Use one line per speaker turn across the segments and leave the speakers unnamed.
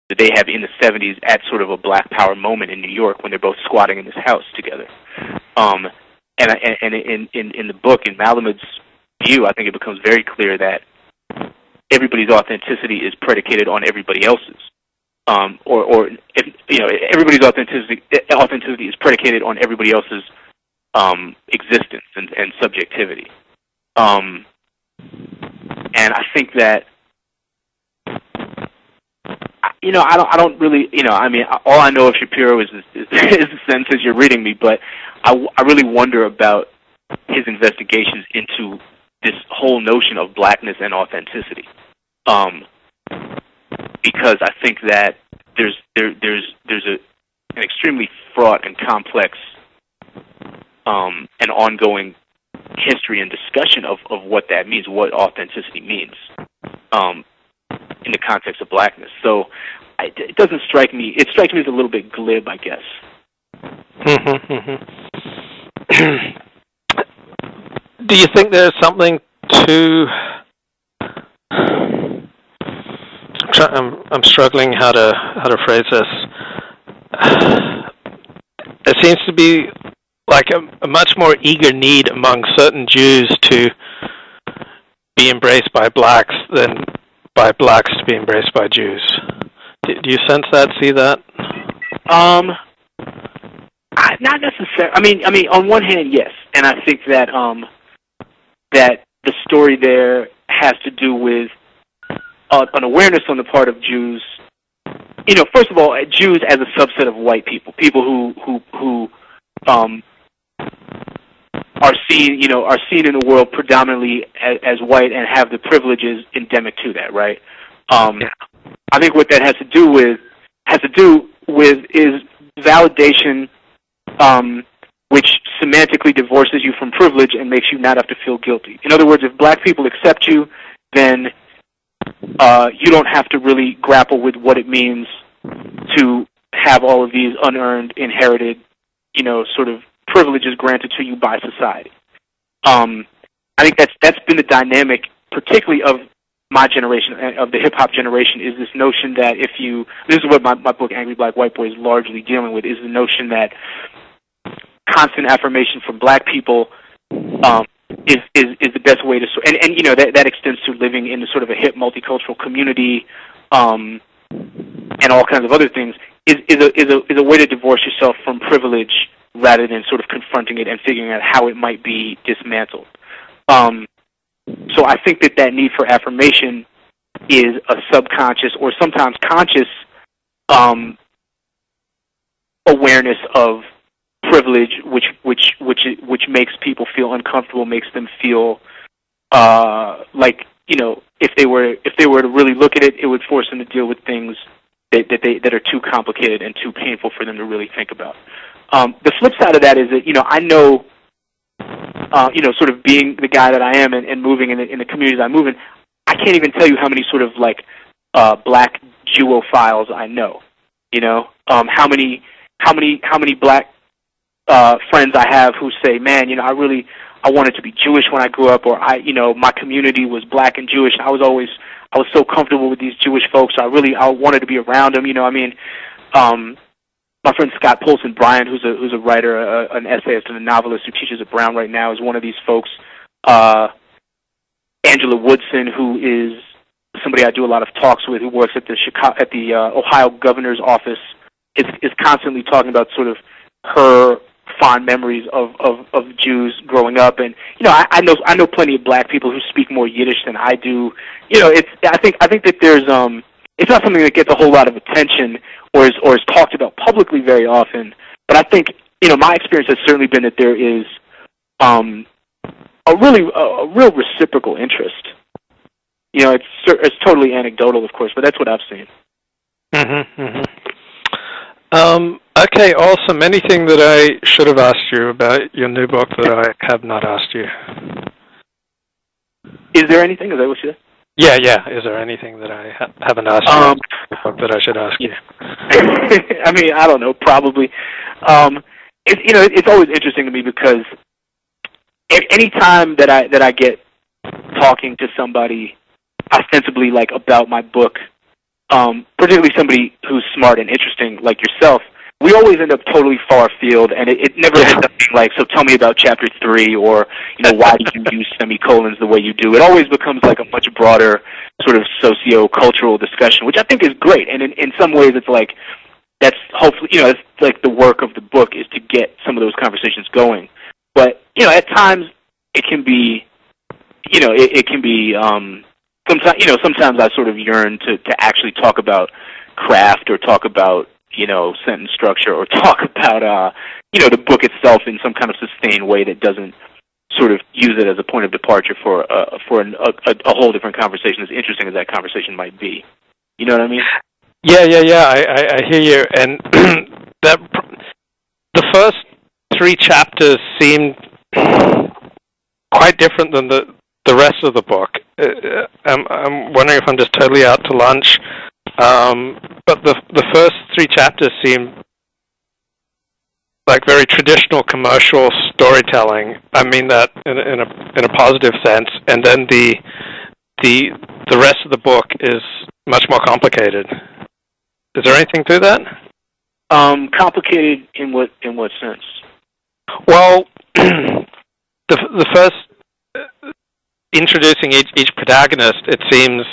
that they have in the 70s at sort of a Black Power moment in New York when they're both squatting in this house together. And in the book, in Malamud's view, I think it becomes very clear that everybody's authenticity is predicated on everybody else's. Or if, everybody's authenticity is predicated on everybody else's existence and subjectivity. And I think that, I don't really, all I know of Shapiro is the sentences you're reading me, but I really wonder about his investigations into this whole notion of blackness and authenticity. Because I think that there's an extremely fraught and complex and ongoing history and discussion of what that means, what authenticity means in the context of blackness. So it doesn't strike me. It strikes me as a little bit glib, I guess.
Do you think there's something to? I'm struggling how to phrase this. There seems to be like a much more eager need among certain Jews to be embraced by blacks than by blacks to be embraced by Jews. Do you sense that? See that?
Not necessarily. I mean, on one hand, yes, and I think that that the story there has to do with an awareness on the part of Jews. First of all, Jews as a subset of white people, people who are seen in the world predominantly as white and have the privileges endemic to that, right? I think what that has to do with is validation, which semantically divorces you from privilege and makes you not have to feel guilty. In other words, if black people accept you, then you don't have to really grapple with what it means to have all of these unearned, inherited, sort of privileges granted to you by society. I think that's been the dynamic, particularly of my generation, of the hip-hop generation, is this notion that this is what my book, Angry Black White Boy, is largely dealing with, is the notion that constant affirmation from black people is the best way to, and that extends to living in sort of a hip multicultural community, and all kinds of other things, is a way to divorce yourself from privilege rather than sort of confronting it and figuring out how it might be dismantled. So I think that need for affirmation is a subconscious or sometimes conscious awareness of privilege, which makes people feel uncomfortable, makes them feel like if they were to really look at it, it would force them to deal with things that are too complicated and too painful for them to really think about. The flip side of that is that I know. Sort of being the guy that I am and moving in the communities I move in, I can't even tell you how many sort of like black Jewophiles I know. How many black friends I have who say, man, I wanted to be Jewish when I grew up, or my community was black and Jewish. I was so comfortable with these Jewish folks. I wanted to be around them. My friend Scott Polson Bryan, who's a writer, an essayist and a novelist who teaches at Brown right now, is one of these folks. Angela Woodson, who is somebody I do a lot of talks with, who works at the Ohio governor's office, is constantly talking about sort of her fond memories of Jews growing up. And I know plenty of black people who speak more Yiddish than I do. I think that there's it's not something that gets a whole lot of attention or is talked about publicly very often. But I think, my experience has certainly been that there is a real reciprocal interest. It's totally anecdotal, of course, but that's what I've seen.
Okay, awesome. Anything that I should have asked you about your new book that I have not asked you?
Is there anything? Is that what you said?
Yeah. Is there anything that I haven't asked you that I should ask you?
I mean, I don't know. Probably. It's always interesting to me because any time that I get talking to somebody ostensibly like about my book, particularly somebody who's smart and interesting like yourself, we always end up totally far afield, and it never ends up being like, so tell me about chapter 3, or, why do you use semicolons the way you do? It always becomes like a much broader sort of socio-cultural discussion, which I think is great, and in some ways it's like, that's hopefully, it's like the work of the book is to get some of those conversations going. But, at times it can be, it can be, sometimes I sort of yearn to actually talk about craft, or talk about, sentence structure, or talk about, the book itself in some kind of sustained way that doesn't sort of use it as a point of departure for a whole different conversation, as interesting as that conversation might be. You know what I mean?
Yeah. I hear you. And the first 3 chapters seemed quite different than the rest of the book. I'm wondering if I'm just totally out to lunch. But the first 3 chapters seem like very traditional commercial storytelling. I mean that in a positive sense. And then the rest of the book is much more complicated. Is there anything to that?
Complicated in what sense?
Well, the first introducing each protagonist, it seems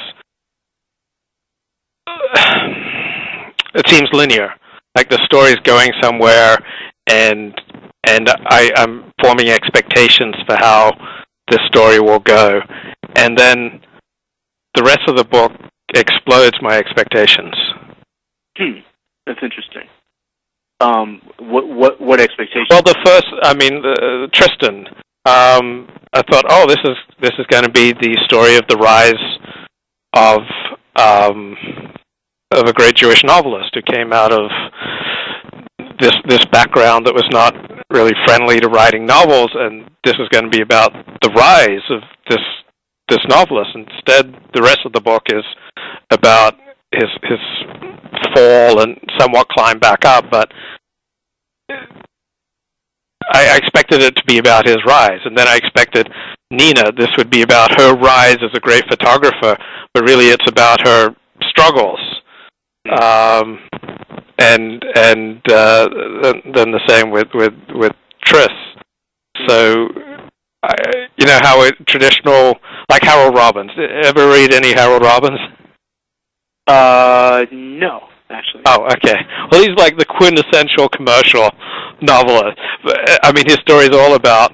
linear. Like the story's going somewhere, and I'm forming expectations for how this story will go, and then the rest of the book explodes my expectations.
That's interesting. What expectations?
Well, the first, Tristan. I thought, this is going to be the story of the rise of a great Jewish novelist who came out of this background that was not really friendly to writing novels, and this is going to be about the rise of this novelist. Instead, the rest of the book is about his fall and somewhat climb back up, but I expected it to be about his rise, and then I expected Nina, this would be about her rise as a great photographer, but really it's about her struggles. And then the same with Tris. So, how traditional, like Harold Robbins. Ever read any Harold Robbins?
No, actually.
Oh, okay. Well, he's like the quintessential commercial novelist. I mean, his story is all about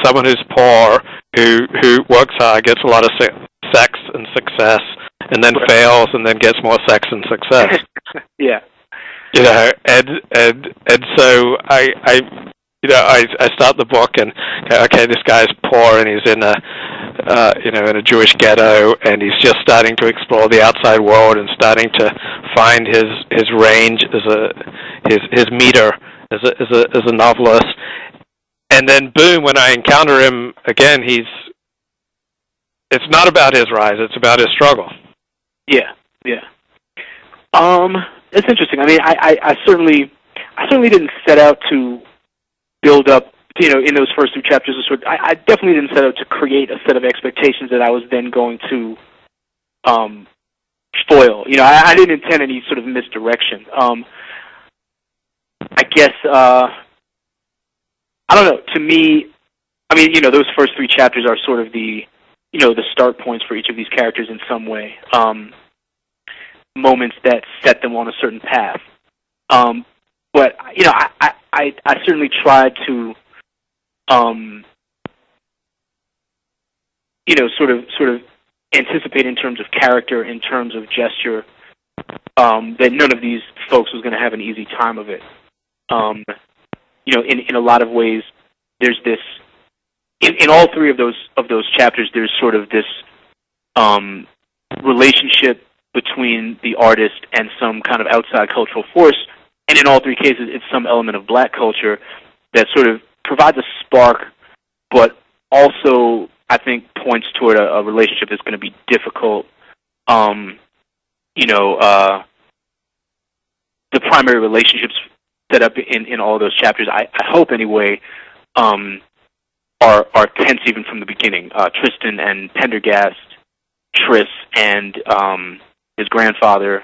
someone who's poor, who works hard, gets a lot of sex and success, and then fails, and then gets more sex and success.
Yeah.
And so I start the book and okay, this guy's poor and he's in a Jewish ghetto, and he's just starting to explore the outside world and starting to find his range as his meter as a novelist. And then boom, when I encounter him again, it's not about his rise, it's about his struggle.
Yeah. It's interesting. I mean, I certainly didn't set out to build up, in those first 2 chapters. I definitely didn't set out to create a set of expectations that I was then going to foil. I didn't intend any sort of misdirection. I guess I don't know. To me, I mean, those first 3 chapters are sort of the start points for each of these characters in some way. Moments that set them on a certain path. But I certainly tried to sort of anticipate in terms of character, in terms of gesture, that none of these folks was going to have an easy time of it. In a lot of ways, there's this in all 3 of those chapters. There's sort of this relationship between the artist and some kind of outside cultural force, and in all 3 cases, it's some element of black culture that sort of provides a spark, but also, I think, points toward a relationship that's going to be difficult. The primary relationships set up in all of those chapters, I hope anyway, are tense even from the beginning. Tristan and Pendergast, Tris and his grandfather